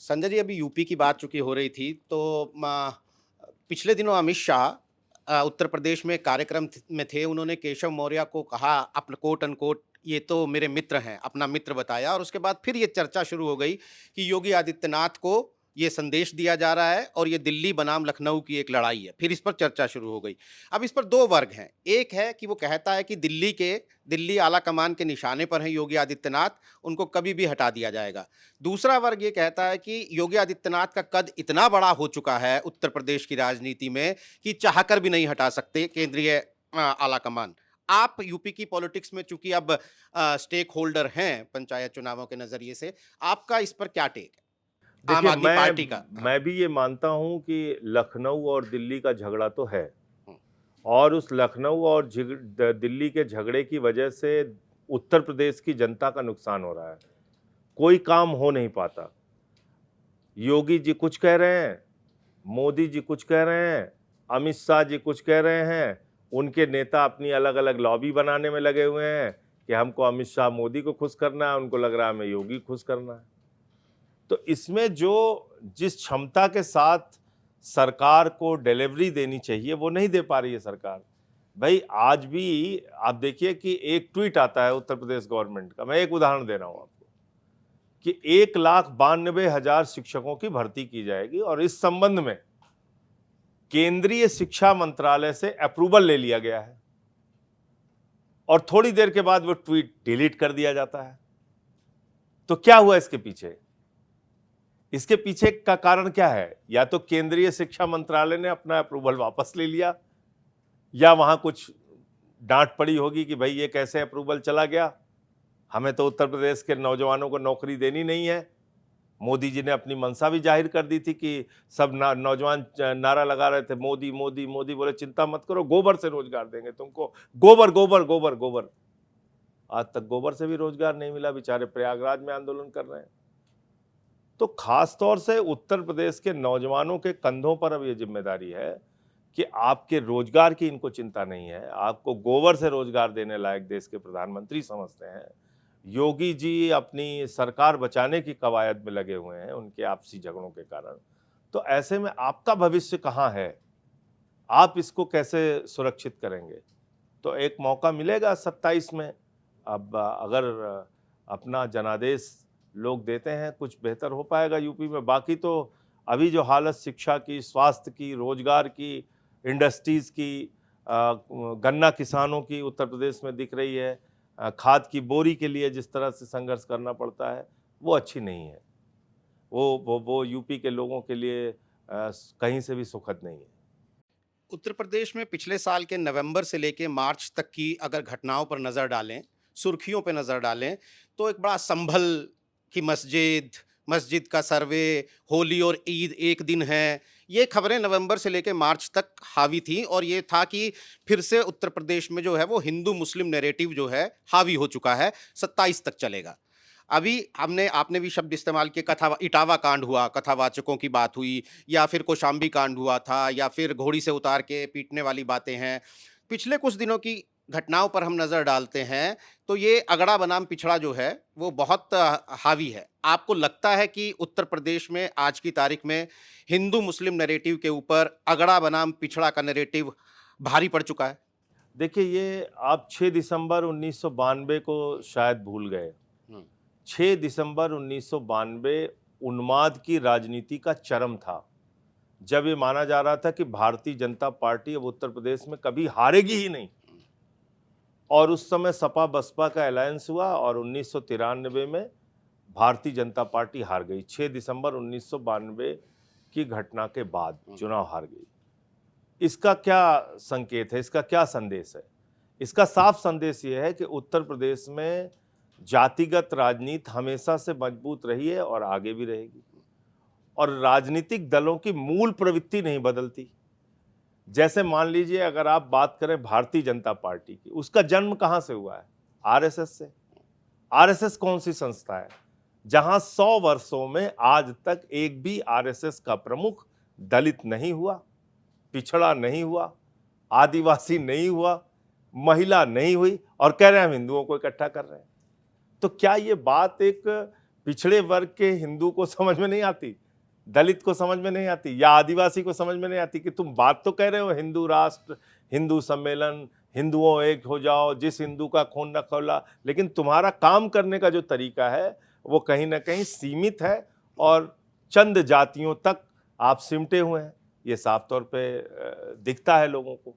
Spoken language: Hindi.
संजय जी, अभी यूपी की बात चूँकि हो रही थी, तो पिछले दिनों अमित शाह उत्तर प्रदेश में कार्यक्रम में थे। उन्होंने केशव मौर्य को कहा, अपना कोट अनकोट, ये तो मेरे मित्र हैं, अपना मित्र बताया। और उसके बाद फिर ये चर्चा शुरू हो गई कि योगी आदित्यनाथ को ये संदेश दिया जा रहा है और ये दिल्ली बनाम लखनऊ की एक लड़ाई है। फिर इस पर चर्चा शुरू हो गई। अब इस पर दो वर्ग हैं। एक है कि वो कहता है कि दिल्ली आला कमान के निशाने पर हैं योगी आदित्यनाथ, उनको कभी भी हटा दिया जाएगा। दूसरा वर्ग ये कहता है कि योगी आदित्यनाथ का कद इतना बड़ा हो चुका है उत्तर प्रदेश की राजनीति में कि चाहकर भी नहीं हटा सकते केंद्रीय आला कमान। आप यूपी की पॉलिटिक्स में चूंकि अब स्टेक होल्डर हैं पंचायत चुनावों के नजरिए से, आपका इस पर क्या टेक है आम देखिए, आदमी मैं पार्टी का? हाँ। मैं भी ये मानता हूं कि लखनऊ और दिल्ली का झगड़ा तो है, हम्म, और उस लखनऊ और दिल्ली के झगड़े की वजह से उत्तर प्रदेश की जनता का नुकसान हो रहा है। कोई काम हो नहीं पाता। योगी जी कुछ कह रहे हैं, मोदी जी कुछ कह रहे हैं, अमित शाह जी कुछ कह रहे हैं, उनके नेता अपनी अलग अलग लॉबी बनाने में लगे हुए हैं कि हमको अमित शाह मोदी को खुश करना है, उनको लग रहा है हमें योगी खुश करना है। तो इसमें जिस क्षमता के साथ सरकार को डिलीवरी देनी चाहिए वो नहीं दे पा रही है सरकार। भाई, आज भी आप देखिए कि एक ट्वीट आता है उत्तर प्रदेश गवर्नमेंट का, मैं एक उदाहरण दे रहा हूं आपको, कि 1,92,000 शिक्षकों की भर्ती की जाएगी और इस संबंध में केंद्रीय शिक्षा मंत्रालय से अप्रूवल ले लिया गया है, और थोड़ी देर के बाद वो ट्वीट डिलीट कर दिया जाता है। तो क्या हुआ इसके पीछे? इसके पीछे का कारण क्या है? या तो केंद्रीय शिक्षा मंत्रालय ने अपना अप्रूवल वापस ले लिया, या वहां कुछ डांट पड़ी होगी कि भाई ये कैसे अप्रूवल चला गया, हमें तो उत्तर प्रदेश के नौजवानों को नौकरी देनी नहीं है। मोदी जी ने अपनी मंशा भी जाहिर कर दी थी कि सब नौजवान नारा लगा रहे थे, मोदी मोदी मोदी। बोले चिंता मत करो, गोबर से रोजगार देंगे तुमको, गोबर गोबर गोबर गोबर। आज तक गोबर से भी रोजगार नहीं मिला, बेचारे प्रयागराज में आंदोलन कर रहे हैं। तो खास तौर से उत्तर प्रदेश के नौजवानों के कंधों पर अब ये जिम्मेदारी है कि आपके रोजगार की इनको चिंता नहीं है, आपको गोबर से रोजगार देने लायक देश के प्रधानमंत्री समझते हैं। योगी जी अपनी सरकार बचाने की कवायद में लगे हुए हैं उनके आपसी झगड़ों के कारण। तो ऐसे में आपका भविष्य कहाँ है? आप इसको कैसे सुरक्षित करेंगे? तो एक मौका मिलेगा 27 में। अब अगर अपना जनादेश लोग देते हैं, कुछ बेहतर हो पाएगा यूपी में। बाकी तो अभी जो हालत शिक्षा की, स्वास्थ्य की, रोजगार की, इंडस्ट्रीज की, गन्ना किसानों की उत्तर प्रदेश में दिख रही है, खाद की बोरी के लिए जिस तरह से संघर्ष करना पड़ता है, वो अच्छी नहीं है। वो यूपी के लोगों के लिए कहीं से भी सुखद नहीं है। उत्तर प्रदेश में पिछले साल के नवंबर से लेके मार्च तक की अगर घटनाओं पर नज़र डालें, सुर्खियों पे नज़र डालें, तो एक बड़ा संभल की मस्जिद का सर्वे, होली और ईद एक दिन है, ये खबरें नवंबर से लेके मार्च तक हावी थी। और ये था कि फिर से उत्तर प्रदेश में जो है वो हिंदू मुस्लिम नैरेटिव जो है हावी हो चुका है, 27 तक चलेगा। अभी हमने आपने भी शब्द इस्तेमाल किए, इटावा कांड हुआ, कथावाचकों की बात हुई, या फिर कौशाम्बी कांड हुआ था, या फिर घोड़ी से उतार के पीटने वाली बातें हैं। पिछले कुछ दिनों की घटनाओं पर हम नज़र डालते हैं, तो ये अगड़ा बनाम पिछड़ा जो है वो बहुत हावी है। आपको लगता है कि उत्तर प्रदेश में आज की तारीख में हिंदू मुस्लिम नैरेटिव के ऊपर अगड़ा बनाम पिछड़ा का नैरेटिव भारी पड़ चुका है? देखिए, ये आप 6 दिसंबर 1992 को शायद भूल गए। हुँ। 6 दिसंबर 1992 उन्माद की राजनीति का चरम था, जब ये माना जा रहा था कि भारतीय जनता पार्टी अब उत्तर प्रदेश में कभी हारेगी ही नहीं। और उस समय सपा बसपा का अलायंस हुआ और 1993 में भारतीय जनता पार्टी हार गई। 6 दिसंबर 1992 की घटना के बाद चुनाव हार गई। इसका क्या संकेत है? इसका क्या संदेश है? इसका साफ संदेश ये है कि उत्तर प्रदेश में जातिगत राजनीति हमेशा से मजबूत रही है और आगे भी रहेगी, और राजनीतिक दलों की मूल प्रवृत्ति नहीं बदलती। जैसे मान लीजिए, अगर आप बात करें भारतीय जनता पार्टी की, उसका जन्म कहां से हुआ है? आरएसएस से। आरएसएस कौन सी संस्था है जहां 100 वर्षों में आज तक एक भी आरएसएस का प्रमुख दलित नहीं हुआ, पिछड़ा नहीं हुआ, आदिवासी नहीं हुआ, महिला नहीं हुई, और कह रहे हैं हम हिंदुओं को इकट्ठा कर रहे हैं? तो क्या ये बात एक पिछड़े वर्ग के हिंदू को समझ में नहीं आती, दलित को समझ में नहीं आती, या आदिवासी को समझ में नहीं आती कि तुम बात तो कह रहे हो हिंदू राष्ट्र, हिंदू सम्मेलन, हिंदुओं एक हो जाओ, जिस हिंदू का खून न खौला, लेकिन तुम्हारा काम करने का जो तरीका है वो कहीं ना कहीं सीमित है और चंद जातियों तक आप सिमटे हुए हैं। ये साफ तौर पे दिखता है लोगों को।